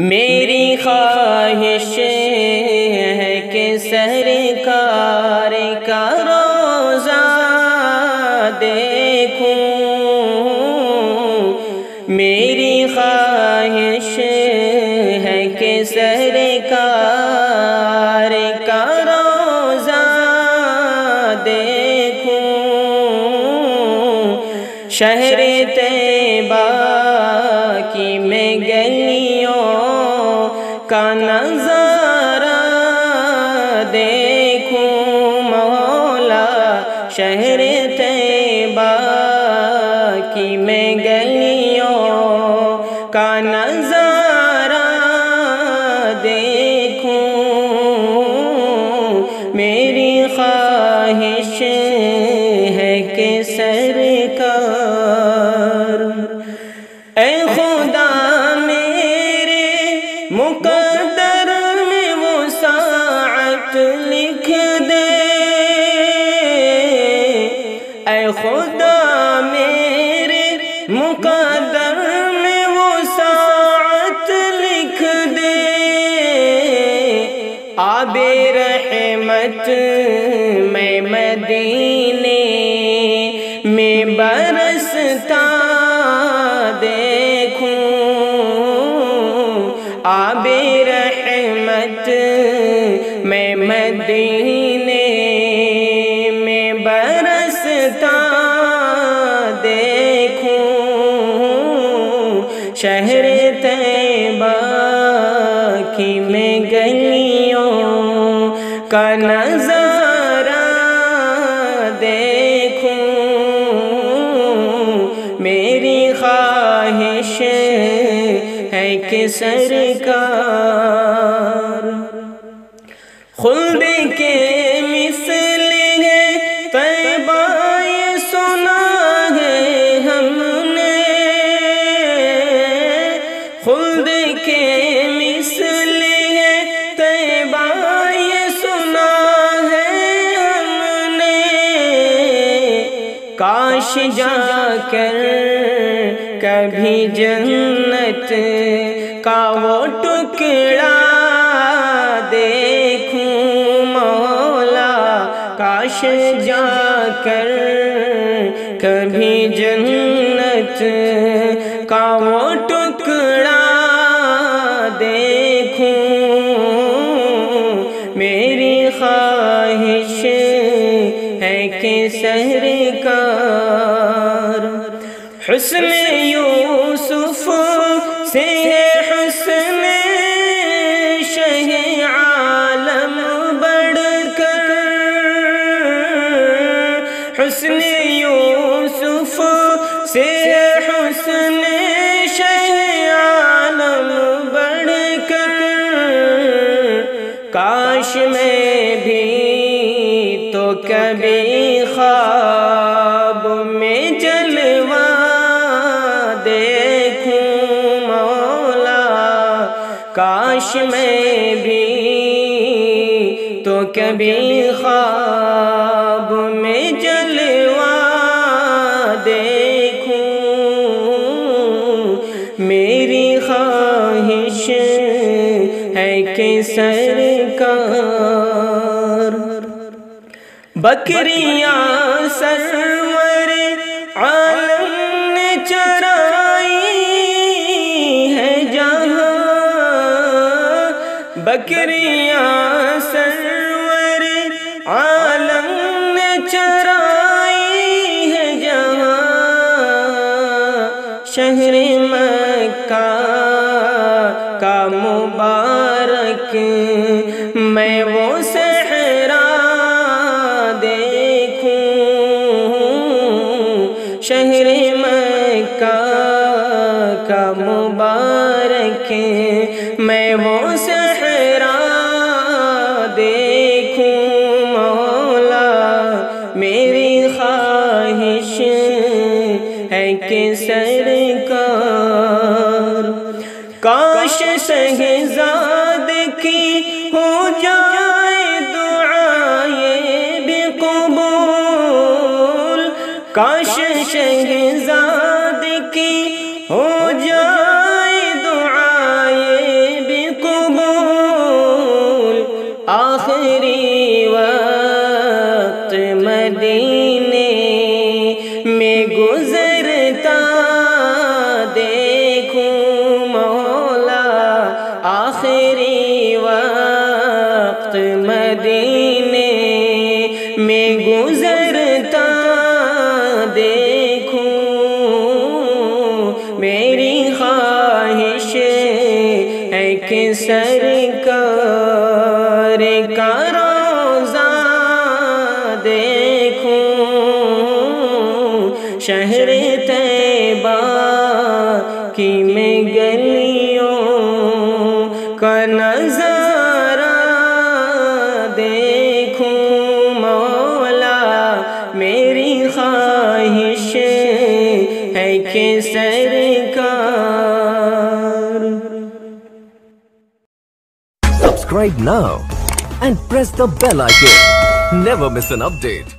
میری خواہش ہے کہ سرکار کا روضہ دیکھوں، میری خواہش ہے کہ سرکار کا روضہ دیکھوں، شہر طیبہ کی میں گلیوں کا نظارہ دیکھوں، مولا شہر طیبہ کی میں گلیوں کا نظارہ دیکھوں، میری خواہش ہے کہ سرکار اے خدا میرے مقدر میں وہ ساعت لکھ دے، اے خدا میرے مقدر میں وہ ساعت لکھ دے، آب رحمت میں مدینے میں برستا دیکھوں، آب رحمت میں مدینے میں برستا دیکھوں، شہر طیبہ کی میں گلیوں کا نظارہ دیکھوں، میری خواہش ہے کہ سرکار خلد کے مثل ہے طیبہ یہ سنا ہے ہم نے، خلد کے مثل ہے طیبہ یہ سنا ہے ہم نے، کاش جا کر کبھی جنت کا وہ ٹکڑا دیکھوں، مولا کاش جا کر کبھی جنت کا وہ ٹکڑا دیکھوں، میری خواہش ہے کہ سرکار حسن یوسف سے حسن شہ عالم بڑھ کر، حسن یوسف سے حسن شہ عالم بڑھ کر، کاش میں بھی تو کبھی خواب میں جلوہ دیکھوں، مولا کاش میں بھی تو کبھی خواب میں جلوہ دیکھوں، میری خواہش ہے کہ سرکار بکریاں سرور عالم نے چرائی ہے جہاں، بکریاں سرور عالم نے چرائی ہے جہاں، شہر مکہ کا مبارک میں وہ صحرا دیکھوں، شہر مکہ کا مبارک میں وہ صحرا دیکھوں، مولا میری خواہش ہے کہ سرکار کاش شہزاد کی ہو جائے دعائیں بھی قبول، کاش شہزاد کی ہو جائے دعائیں آخری وقت مدینے میں گزرتا دیکھوں، میری خواہش ہے کہ سرکار کا روضہ دیکھوں، شہر طیبہ کی میں گلیوں کا نظارہ دیکھوں، مولا میری خواہش ہے کہ سرکار. Subscribe now and press the bell icon. Never miss an update.